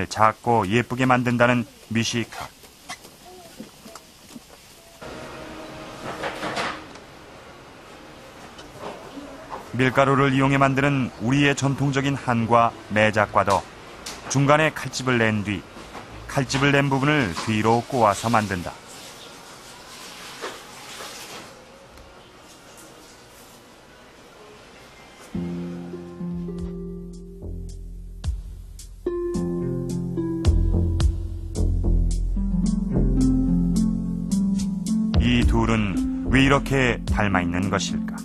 작고 예쁘게 만든다는 미시카. 밀가루를 이용해 만드는 우리의 전통적인 한과 매작과도 중간에 칼집을 낸 뒤 칼집을 낸 부분을 뒤로 꼬아서 만든다. 이 둘은 왜 이렇게 닮아 있는 것일까?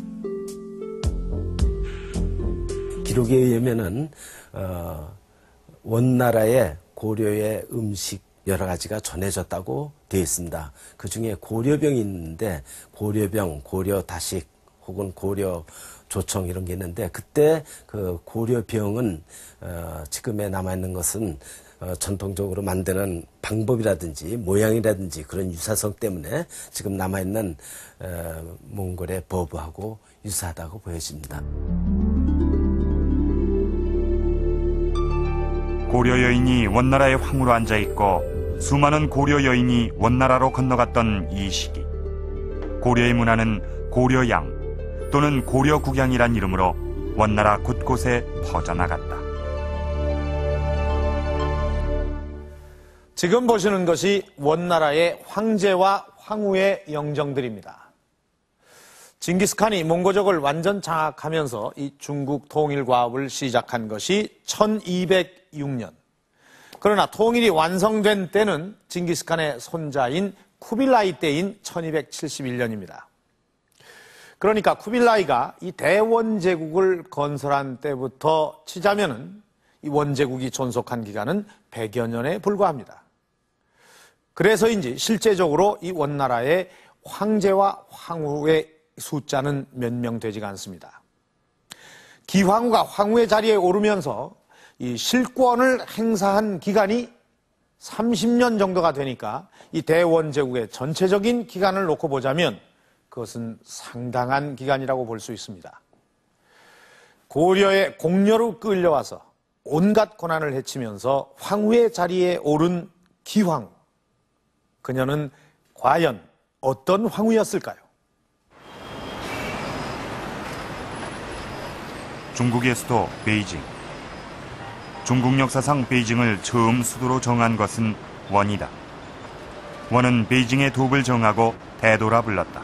기록에 의하면은 원나라의 고려의 음식 여러 가지가 전해졌다고 되어 있습니다. 그 중에 고려병이 있는데 고려병, 고려다식 혹은 고려조청 이런 게 있는데 그때 그 고려병은 지금에 남아있는 것은 전통적으로 만드는 방법이라든지 모양이라든지 그런 유사성 때문에 지금 남아있는 몽골의 버브하고 유사하다고 보여집니다. 고려 여인이 원나라의 황후로 앉아있고 수많은 고려 여인이 원나라로 건너갔던 이 시기, 고려의 문화는 고려양 또는 고려국양이란 이름으로 원나라 곳곳에 퍼져나갔다. 지금 보시는 것이 원나라의 황제와 황후의 영정들입니다. 징기스칸이 몽고족을 완전 장악하면서 이 중국 통일 과업을 시작한 것이 1206년. 그러나 통일이 완성된 때는 징기스칸의 손자인 쿠빌라이 때인 1271년입니다. 그러니까 쿠빌라이가 이 대원제국을 건설한 때부터 치자면은 이 원제국이 존속한 기간은 100여 년에 불과합니다. 그래서인지 실제적으로 이 원나라의 황제와 황후의 숫자는 몇 명 되지가 않습니다. 기황후가 황후의 자리에 오르면서 이 실권을 행사한 기간이 30년 정도가 되니까 이 대원제국의 전체적인 기간을 놓고 보자면 그것은 상당한 기간이라고 볼 수 있습니다. 고려의 공려로 끌려와서 온갖 고난을 헤치면서 황후의 자리에 오른 기황후. 그녀는 과연 어떤 황후였을까요? 중국의 수도 베이징. 중국 역사상 베이징을 처음 수도로 정한 것은 원이다. 원은 베이징의 도읍을 정하고 대도라 불렀다.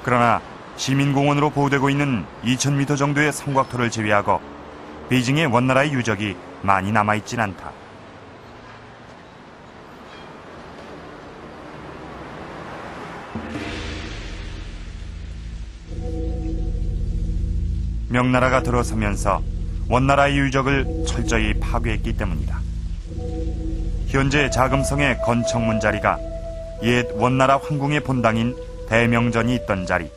그러나 시민공원으로 보호되고 있는 2000m 정도의 삼각토를 제외하고 베이징의 원나라의 유적이 많이 남아있진 않다. 명나라가 들어서면서 원나라의 유적을 철저히 파괴했기 때문이다. 현재 자금성의 건청문 자리가 옛 원나라 황궁의 본당인 대명전이 있던 자리.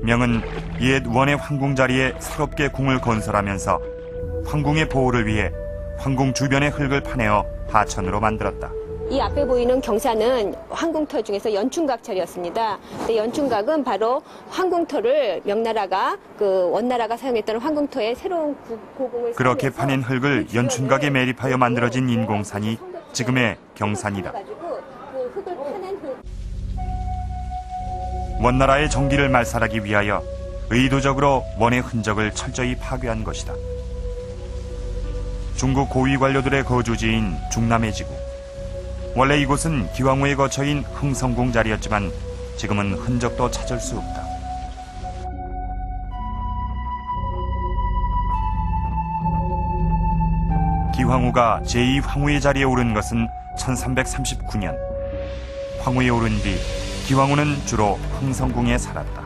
명은 옛 원의 황궁 자리에 새롭게 궁을 건설하면서 황궁의 보호를 위해 황궁 주변의 흙을 파내어 하천으로 만들었다. 이 앞에 보이는 경사는 황궁터 중에서 연춘각철이었습니다. 근데 연춘각은 바로 황궁터를 명나라가 원나라가 사용했던 황궁터의 새로운 고궁을 그렇게 파낸 흙을 연춘각에 매립하여 만들어진 인공산이 지금의 경산이다. 원나라의 정기를 말살하기 위하여 의도적으로 원의 흔적을 철저히 파괴한 것이다. 중국 고위 관료들의 거주지인 중남해 지구. 원래 이곳은 기왕후의 거처인 흥성궁 자리였지만 지금은 흔적도 찾을 수 없다. 기왕후가 제2황후의 자리에 오른 것은 1339년. 황후에 오른 뒤 기왕후는 주로 흥성궁에 살았다.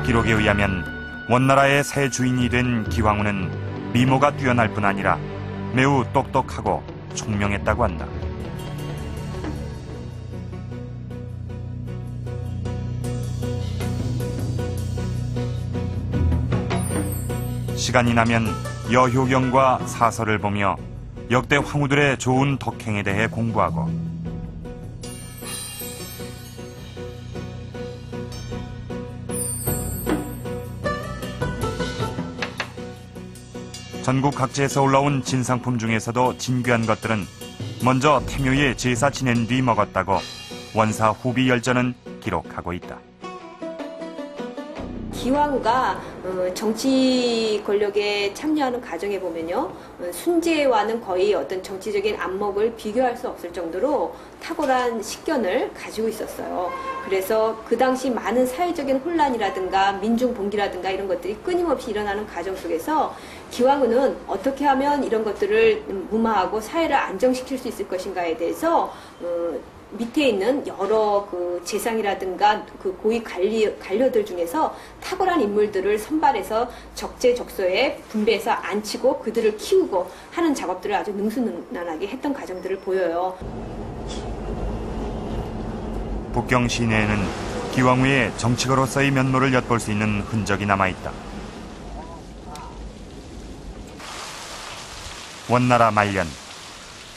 기록에 의하면 원나라의 새 주인이 된 기왕후는 미모가 뛰어날 뿐 아니라 매우 똑똑하고 총명했다고 한다. 시간이 나면 여효경과 사서를 보며 역대 황후들의 좋은 덕행에 대해 공부하고 전국 각지에서 올라온 진상품 중에서도 진귀한 것들은 먼저 태묘에 제사 지낸 뒤 먹었다고 원사 후비 열전은 기록하고 있다. 기왕후가 정치 권력에 참여하는 과정에 보면요, 순제와는 거의 어떤 정치적인 안목을 비교할 수 없을 정도로 탁월한 식견을 가지고 있었어요. 그래서 그 당시 많은 사회적인 혼란이라든가 민중봉기라든가 이런 것들이 끊임없이 일어나는 과정 속에서 기왕후는 어떻게 하면 이런 것들을 무마하고 사회를 안정시킬 수 있을 것인가에 대해서 밑에 있는 여러 그 재상이라든가 그 고위 관료들 중에서 탁월한 인물들을 선발해서 적재적소에 분배해서 앉히고 그들을 키우고 하는 작업들을 아주 능수능란하게 했던 과정들을 보여요. 북경 시내에는 기왕후의 정치가로서의 면모를 엿볼 수 있는 흔적이 남아있다. 원나라 말년,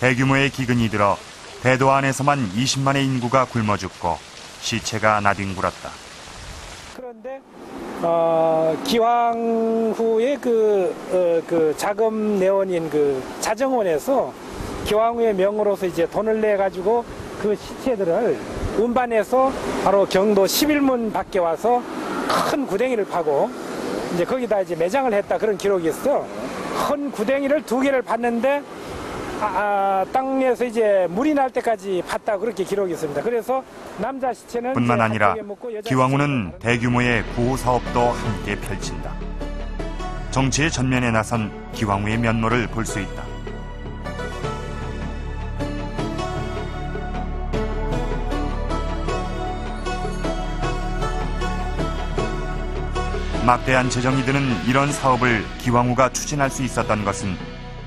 대규모의 기근이 들어 대도 안에서만 20만의 인구가 굶어 죽고 시체가 나뒹굴었다. 그런데 기왕후의 그 자금 내원인 그 자정원에서 기왕후의 명으로서 이제 돈을 내 가지고 그 시체들을 운반해서 바로 경도 11문 밖에 와서 큰 구덩이를 파고 이제 거기다 이제 매장을 했다, 그런 기록이 있어. 큰 구덩이를 2개를 팠는데 땅에서 이제 물이 날 때까지 팠다, 그렇게 기록이 있습니다. 그래서 남자 시체는 뿐만 아니라 묻고 기왕후는 대규모의 구호 사업도 함께 펼친다. 정치의 전면에 나선 기왕후의 면모를 볼 수 있다. 막대한 재정이 드는 이런 사업을 기왕후가 추진할 수 있었던 것은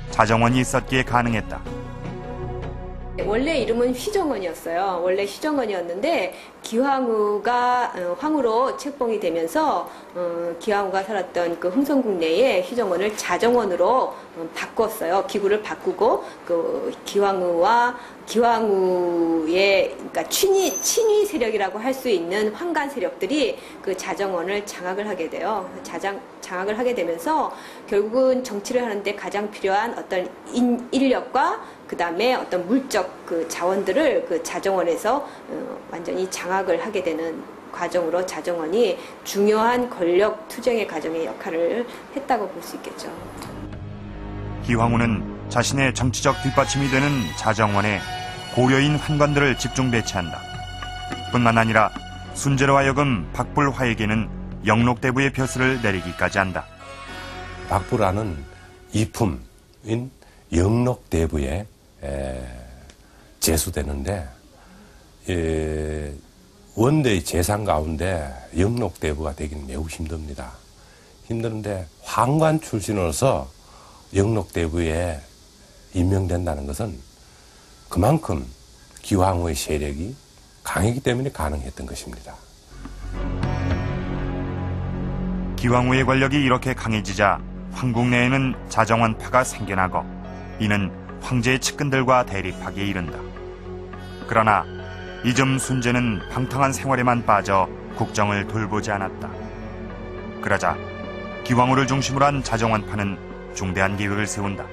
자정원이 있었기에 가능했다. 원래 이름은 휘정원이었어요. 원래 휘정원이었는데 기왕후가 황후로 책봉이 되면서 기왕후가 살았던 그 흥선국 내에 휘정원을 자정원으로 바꿨어요. 기구를 바꾸고 그 기왕후의 그러니까 친위 세력이라고 할 수 있는 황간 세력들이 그 자정원을 장악을 하게 돼요. 장악을 하게 되면서 결국은 정치를 하는데 가장 필요한 어떤 인력과 그 다음에 어떤 물적 그 자원들을 그 자정원에서 완전히 장악을 하게 되는 과정으로 자정원이 중요한 권력 투쟁의 과정의 역할을 했다고 볼 수 있겠죠. 기왕후는 자신의 정치적 뒷받침이 되는 자정원에 고려인 환관들을 집중 배치한다. 뿐만 아니라 순제로 하여금 박불화에게는 영록대부의 벼슬을 내리기까지 한다. 박불화는 이품인 영록대부에 제수되는데 원대의 재상 가운데 영록대부가 되기는 매우 힘듭니다. 힘드는데 황관 출신으로서 영록대부에 임명된다는 것은 그만큼 기왕후의 세력이 강했기 때문에 가능했던 것입니다. 기왕후의 권력이 이렇게 강해지자 황국 내에는 자정원파가 생겨나고 이는 황제의 측근들과 대립하기에 이른다. 그러나 이점 순제는 방탕한 생활에만 빠져 국정을 돌보지 않았다. 그러자 기왕후를 중심으로 한 자정원파는 중대한 계획을 세운다.